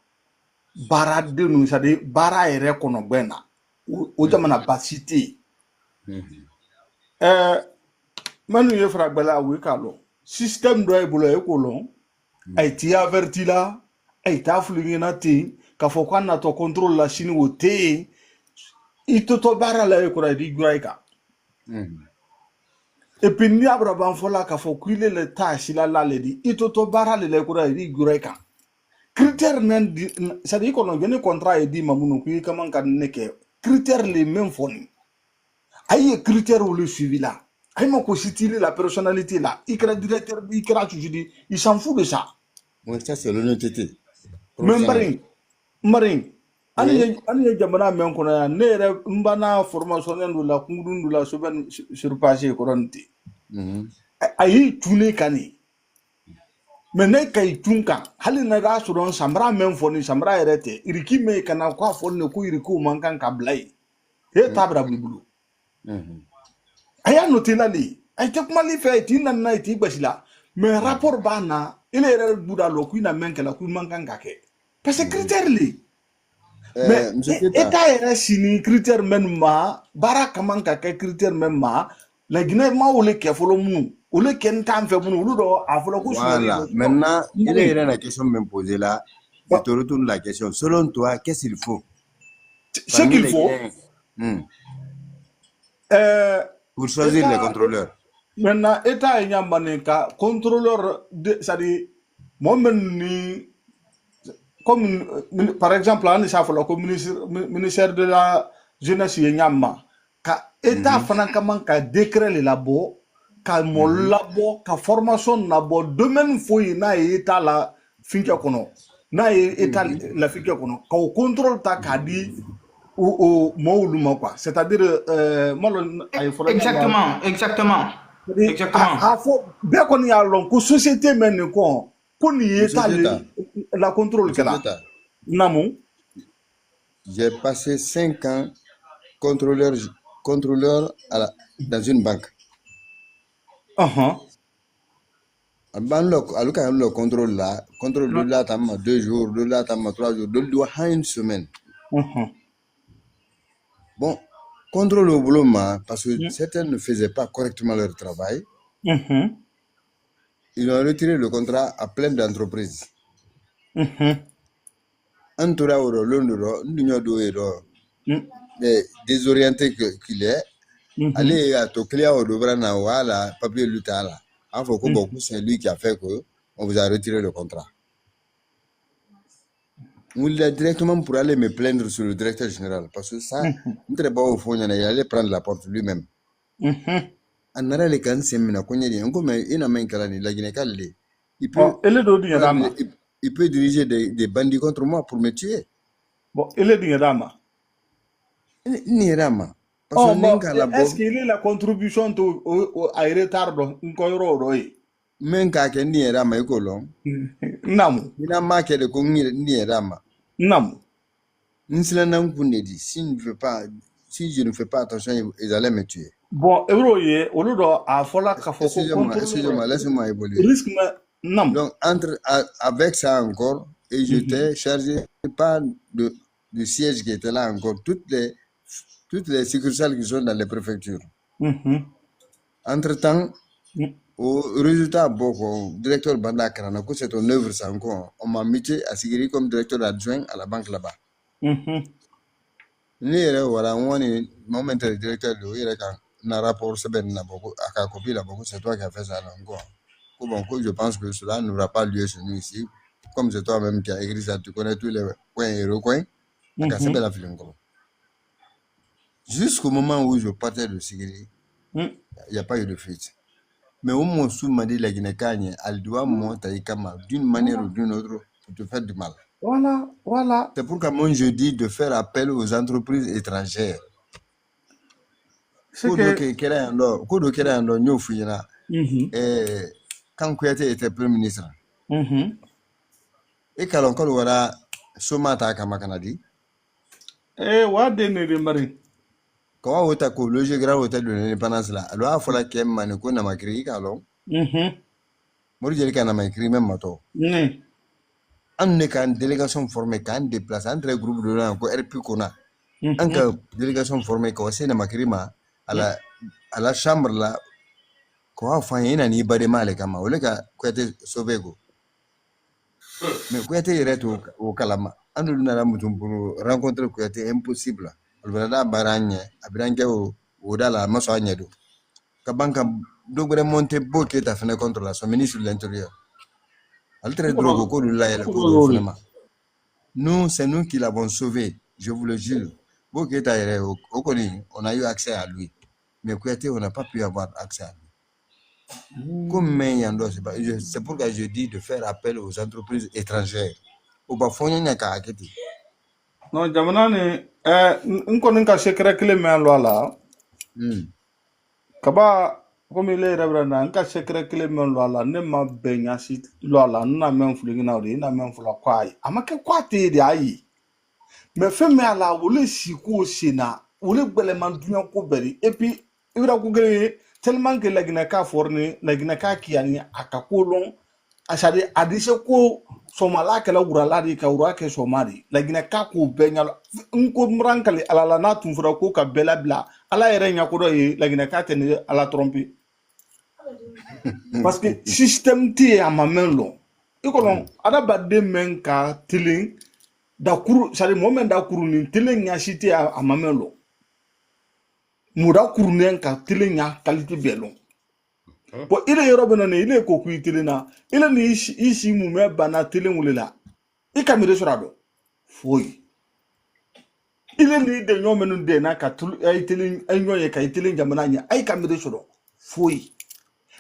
barade nous, c'est-à-dire bara ere kono bena o jamana basité manu ye fragbala wikalo système do e bolo e kolon ay ti averti la ay ta flingina ti ka foko na to contrôle la chine o te ito bara la e ko di graika. Et puis, ni abrabam fola ka fo kuile le tâche la la le di itoto bara le kura di gureka critère men di ça dit qu'on a contrat et dit mamuno ku kaman kan neke critère les mêmes foni ayi critère ou le suivi là ayi ma ko sitili la personnalité là ikra directeur ikra tu dis il s'en fout de ça. Moi ça c'est l'honnêteté. Même marin ani jamana men kono ya nere mbana formation ndu la kungudundu la soben surpassé koronti ayi tune kani mene kay tunka hali na ga suron samra men foni samra erete iriki me kana kwa fonni ko iriku mankan ka blai he tabra bulu aya notilali ay te kuma li fe ti nan na ti gbasila mais rapport bana ile ere buda lo ku na men kala ku mankan ka ke parce que critère li mais État est sini critère même ma bara kaman ka critère même ma la Guinée ma ou le ke folo mu ou le ken kan fe mu lu do a folo ko voilà maintenant il est la question même posée là je te retourne la question selon toi qu'est-ce qu'il faut ce qu'il faut pour choisir les contrôleurs maintenant État est ka contrôleur de ça dit moi ni comme par exemple on est comme ministère de la jeunesse yama ka État fana kaman ka décret le labo ka mo labo ka formation labo domaine foyi na État la finka kono na État la finka kono ka contrôle ta ka di au mouluma quoi c'est-à-dire exactement a fo be kon ya lon ko société men ko ni État la contrôle que là namu J'ai passé 5 ans contrôleur dans une banque. Le contrôle là, de là, 2 jours, de là, 3 jours, de là, une semaine. Bon, contrôle au boulot, parce que certains ne faisaient pas correctement leur travail. Ils ont retiré le contrat à plein d'entreprises. Un tour au désorienté qu'il est, aller à Toklia au Dobrana, voilà, papier Lutala. C'est lui qui a fait qu'on vous a retiré le contrat. Il a directement pour aller me plaindre sur le directeur général, parce que ça, très bon au fond, il allait prendre la porte lui-même. En arrêt les cannes, c'est maintenant qu'on y a un comme il n'a même qu'à la Guinée-Calais. Il peut diriger des bandits contre moi pour me tuer. Bon, il est d'Irama. N'Irama. Est-ce qu'il est la contribution à retard d'un coïro? Même quand il n'y a Rama et Colon. Non. Il a marqué de conduire ni Rama. Non. Si je ne fais pas attention, ils allaient me tuer. Bon, Euroye, au lieu de faire excusez-moi, laissez-moi évoluer. Donc, avec ça encore, et j'étais chargé pas du siège qui était là encore, toutes les succursales qui sont dans les préfectures. Entre-temps, au résultat, directeur Banda Karanako, c'est ton œuvre, ça encore. On m'a mis à Sigiri comme directeur adjoint à la banque là-bas. Voilà, mon directeur de rapport, c'est toi qui as fait ça encore. Je pense que cela n'aura pas lieu chez nous ici. Comme c'est toi-même qui as écrit ça, tu connais tous les coins et recoins. Jusqu'au moment où je partais de Sigiri, il n'y a pas eu de fuite. Mais au moins, sous m'a dit la Guinée-Cagne, elle doit monter d'une manière ou d'une autre pour te faire du mal. Voilà. C'est pourquoi moi je dis de faire appel aux entreprises étrangères. Quand Kouyaté était Premier ministre, et quand on aura Somata Kamakanadi, quand on a le grand hôtel de l'indépendance là, alors il faut la qu'il maniko na makri kalon. Moi je dis qu'on a makri même mato. On est qu'une délégation formée, qu'un déplacé entre groupes de là, encore RP qu'on a. Une délégation formée, qu'on sait na makri ma à la chambre là, qu'on a fait une année bas de mal kama, ou le cas Kouyaté sauvé go. Mais Kouyaté est au Kalama. On nous a pour rencontrer Kouyaté impossible. Alvarada Baragne, Abrangue ou Dala Massoagnado. Kabanka Dobre Monte Boke a fait contre la son ministre de l'Intérieur. Altre drogo de la nous, c'est nous qui l'avons sauvé, je vous le jure. Boke on a eu accès à lui. Mais Kouyaté, on n'a pas pu avoir accès à lui. Comme c'est pourquoi je dis de faire appel aux entreprises étrangères. Au Bafonia Nyaka. Non, Jamanani, un secret que les mains là. Kaba, comme il est révérend, un secret que les mains là, ne m'a baigné si là, n'a même fouillé n'a même fouillé quoi. Amake quoi t'es d'ailleurs. Mais fais-moi à la ou les sikou sina, ou les belemans du beri, et puis, il va couper tellement que la Guinée-Ca fourni, la Guinée-Ca qui a ni à Kakolon, à Chadi, à Disseko. Somala kala urala di ka urake somari la Guinée-Ca ko benyal ko mrankali ala la na tumfura ko ka bela bla ala yere nya ko do la Guinée-Ca tene ala tromper parce que système ti amamenlo ikolon ada badde men ka tilling da kuru sari moment da kuru ni tilling nya cité amamenlo muda kuru nen ka tilling nya qualité belo po ile yorobe na ile ko ku itilina ile ni isi mu me bana tilingulela ikamire sorado foi ile ni de nyomenu de na ka itilin enyoye ka itilin jamana nya ai kamire soro foi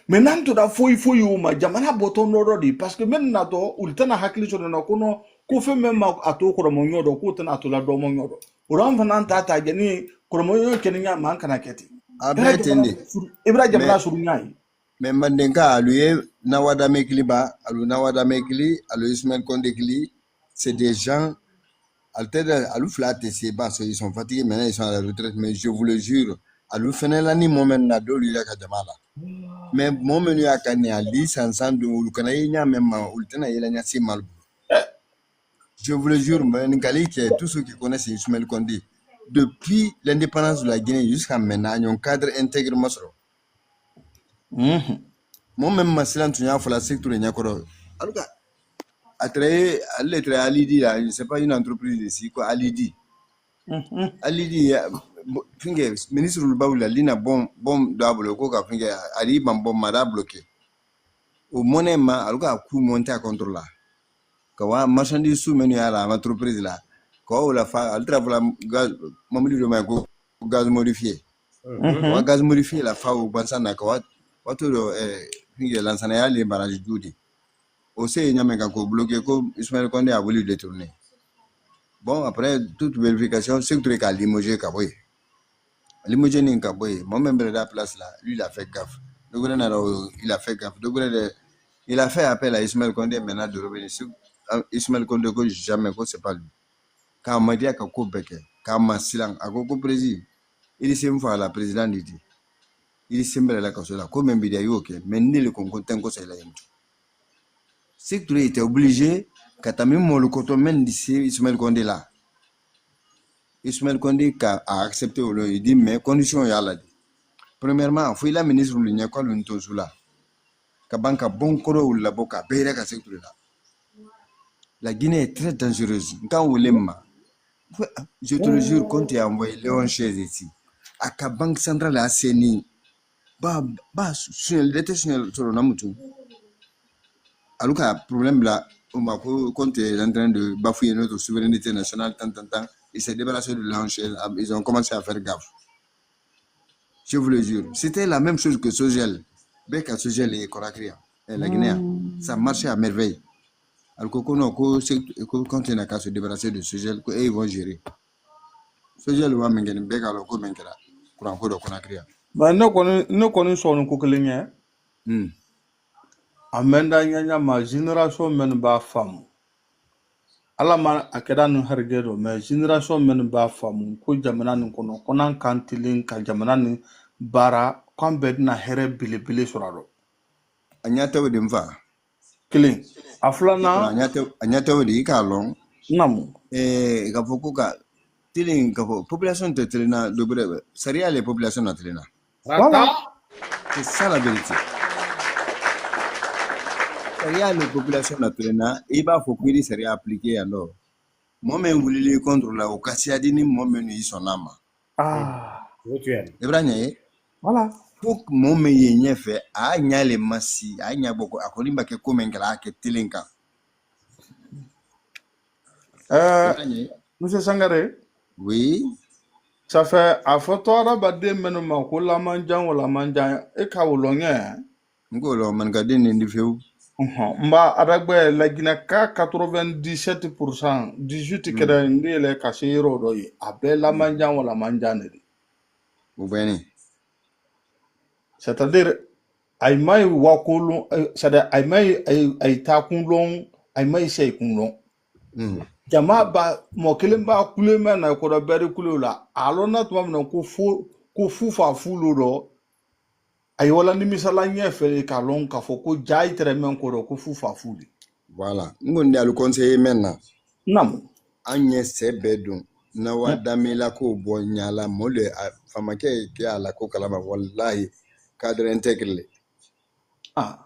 menanto da foi uma jamana boto norodi parce que men na to ultana hakili soro na kono ko fe memma ato ko mo nyodo ko tana to la do mo nyodo uran fanan tata gani ko mo nyodo kenya man kana keti abetende ibra jamana suru nyai. Mais Mandenka, lui, Nawada Mekli, Alu Ismaël Kondekli, c'est des gens Alou flat c'est parce qu'ils sont fatigués maintenant ils sont à la retraite mais je vous le jure Alou fenela ni moment na do lui ka jamala mais moment ya kani ali sansan do ulu kana yenya même ultena yela nya si mal je vous le jure Ngali que tous ceux qui connaissent Ismaël Kondi depuis l'indépendance de la Guinée jusqu'à maintenant ils ont un cadre intègre masro moi même masilan tunya fala secteur nyakoro aluka Alidi là, c'est pas une entreprise ici quoi Alidi. Alidi finge ministre Lubaoula lina bom double ko ka finge ali bom mara bloqué. Au monnaie ma aluka coup monter à contrôle là. Ka marchandise sous menu à l'entreprise là. Ko la fa altra la gaz mamuli de ma gaz modifié. Gaz modifié la fa au bansana ka wato finge lansana ya les barrages judi. Aussi, il y a bloqué comme Ismaël Kondi a voulu détourner. Bon, après toute vérification, c'est que tu as limogé Kaboy. Limogé n'est Kaboy. Moi-même, de la place là, lui, il a fait gaffe. Le gouverneur, il a fait gaffe. Il a fait appel à Ismaël Kondi maintenant de revenir. Ismaël Kondi, jamais, c'est pas lui. Quand on m'a dit à Kako Beke, quand on m'a silang, à Kako Président, il s'est fait à la présidente dit. Il s'est fait à la Kasola. Comme un bidéo, mais ni le concours d'un conseil là. C'est que tu étais obligé, quand tu as mis le coton d'ici, Ismaël Kondi là. Ismaël Kondi a accepté, il dit, mais conditions, il y a là. Premièrement, il faut la ministre de l'Union, quand on est là. Kabanka bon koro ou la boca, béret à secteur là. La Guinée est très dangereuse. Quand on l'aime, je te le jure, quand tu as envoyé Léon Chaise ici, à la banque centrale à Séni, il était sur le Namutu. Alors qu'il y a un problème là, quand tu es en train de bafouiller notre souveraineté nationale, ils s'est débarrassé de l'enchère, ils ont commencé à faire gaffe. Je vous le jure. C'était la même chose que Sogel. Bec à Sogel et Conakry, la Guinée. Ça marchait à merveille. Alors quand on a qu'à se débarrasser de Sogel, ils vont gérer. Sogel va m'engager, bec à l'eau, m'engager. Pour encore de Conakry. Mais nous connaissons nos coqueliers. Amenda nyanya ma génération men ba fam ala ma akeda no hergedo mais génération men ba fam ko jamana ni kono konan kantilin ka jamana ni bara kwambe na here bilibili suraro anyata wodi mfa killing aflana anyata wodi ka long namu ka foko ka tilin ka population te tilina do brebe sariya les populations na tilina voilà c'est ça la vérité. Il y a une population naturelle, il va faut que ça soit appliqué alors. Moi-même, vous voulez contre la Ocasiadini, moi-même, ils sont âmes. Ah, voilà. Faut que moi-même, il y ait fait, il y a les massis, il y a beaucoup, à Colimba qui est comme un gars qui est télénka. Monsieur Sangare? Oui. Ça fait à photo arabe de menuma ko la manjan ou la manjan et ka wolonye. Ngolo man ka den ndi few. Mba adagbe la Guinée ka 97%, 18 kere ndi le kasiro do yi abe la manjan ou la manjan. Vous voyez. C'est-à-dire ay may wakulu c'est-à-dire ay may ay takunlon ay may sey kunlon. Jama ba mo kelen ba kule men na ko do beri kule la alona to mam ko fu fa fulu do ay wala ni misala nyefe ka lon ka fo ko jay tere men ko do ko fu fa fuli voilà ngondi alu conseiller maintenant nam anye sebedun na wadamela ko bo nyala mole famake ke ala ko kalama wallahi cadre intégré.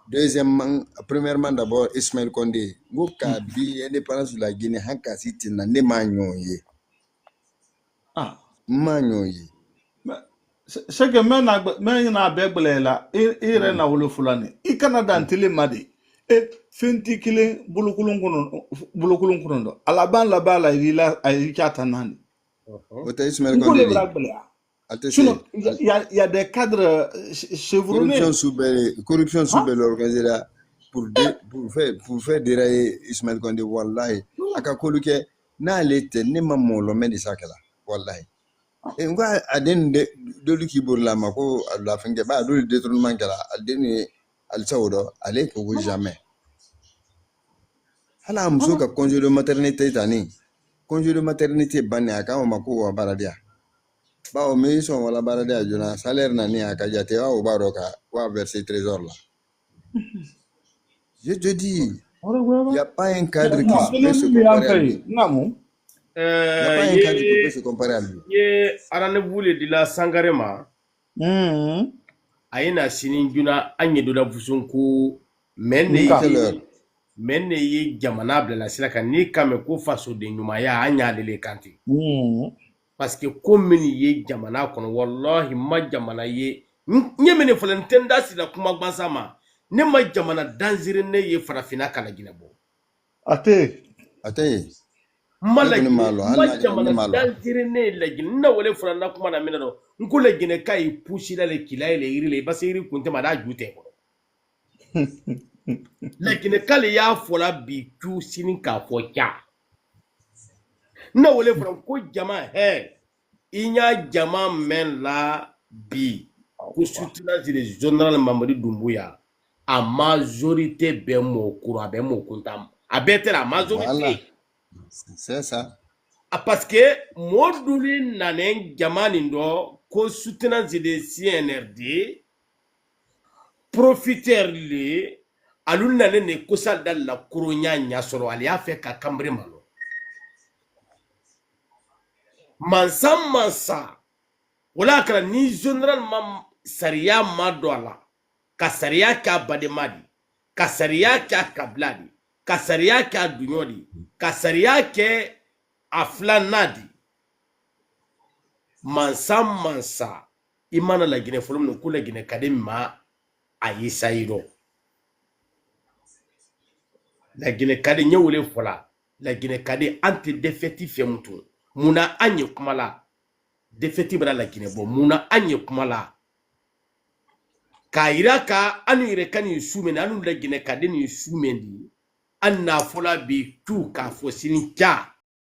Deuxièmement, premièrement d'abord Ismaël Kondi ngoka bi indépendance de la Guinée hanka siti na ne manyoye manyoye c'est que men na begbele la ire na wolo fulani I Canada ntile madi e fenti kile bulukulun kono do alaban la bala ila ay chata nani ota Ismaël Kondi il y a des cadres chevronnés. Corruption sous belle organisée là pour faire dérailler Ismaël Kondi wallahi aka koluke na lete ne mamolo men de sakala wallahi e ngwa aden de luki burla mako la finge ba do détournement kala aden al sawdo ale ko jamais hala amso ka congé de maternité tani congé de maternité banni aka o mako wa baradia ba o me son wala baradia jona salaire na ni aka jate wa o baro ka wa verser trésor là. Je te dis, il n'y a pas un cadre qui peut se comparer à lui. Il n'y a pas un cadre qui peut se comparer à lui. Ye arane voulait de la sangarema. Aina sinin juna anye do da fusunku menne ye jamana bla sila kan ni kame ko faso de nyuma ya anya lele kanti. Parce que comme ye jamana kono wallahi ma jamana ye nyemene folentenda sila kuma gbansama ne ma jamana danzire ne ye farafina kala ginebo. Ate ma jamana danzire ne la gina wale farana kuma na minado nkule gine kai pushi la le kila ile irile basiri kunte mada jute ko. Lakini kale ya fola bi ku sinin ka fo kya na wole from ko jama inya jama men la bi ko sutuna zile general Mamadi Doumbouya a majorité be mo kura be mo kuntam a bete la majorité voilà. C'est ça parce que moduli nanen jama nindo ko sutuna zile CNRD profiteur le aluna ne kosa dal la kuronya nya soro ali afe ka kambre malo mansa wala kala ni general mam sariya madola ka sariya ka bademadi ka sariya ka kabladi ka sariya ka dunyodi ka sariya ke aflanadi mansa imana la gine folum no kula gine kadema ayisairo la Guinée kadi nyewule fola la Guinée kadi anti défaitif mutu muna anye kumala défaitif bra la Guinée bo muna anye kumala kaira ka anu ire kani sumeni anu la Guinée kadi ni sumendi anna fola bi tu ka fosini kya